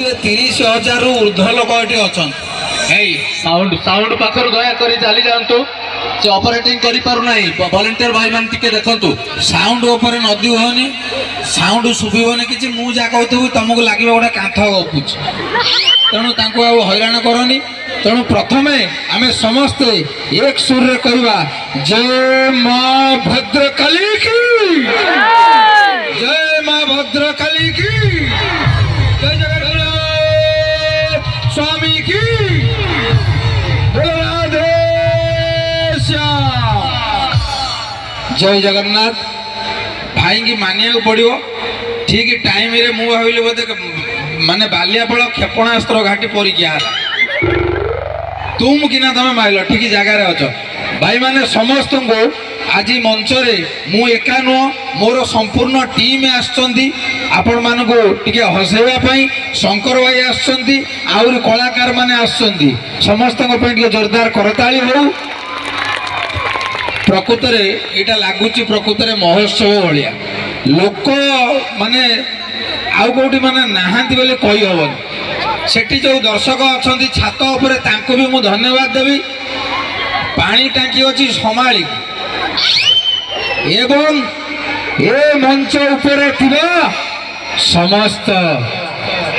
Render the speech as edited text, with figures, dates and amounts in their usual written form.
30,000 ऊर्ध्व लोक ये अच्छा साउंड साउंड पाखर दया कर चली जातु से ऑपरेटिंग करि पारु नाही वॉलंटियर भाई मान टिके देखंतु साउंड ऊपर नदी होनी साउंड शुभिबनी कि मु जा कहूँ तुमको लगे गोटे कांथ गपुच तेणु तांको हैरान करनी तेणु प्रथमे आमे समस्ते एक सुर रे कहवा जय माँ भद्रकाली की जय माँ भद्रकाली की जय जगन्नाथ स्वामी की जय जगन्नाथ भाई की मानिया पड़ो ठीक टाइम रे मु भाविली बोधे माने बालियाफल क्षेपणास्त्र घाटी परीक्षा तुम किना तमें माइल ठीक जगार अच भाई माने समस्त को आज मंच रे मु एका नुह मोर संपूर्ण टीम आसचंदी आपण मान को टिके हसैवा पई शंकर भाई आसचंदी आउर कलाकार माने आसचंदी समस्त को पे टिके जोरदार करताली हो प्रकृत रे एटा लागुची प्रकृत रे महोत्सव भलिया लोक माने आउ कोटी माने नाहांती बोले कही हबन सेठी जो दर्शक अछंती छात उपरे तांको भी मु धन्यवाद देबी पानी टांकी अछि संभाली एवं ए मंच उपरे थिबा समस्त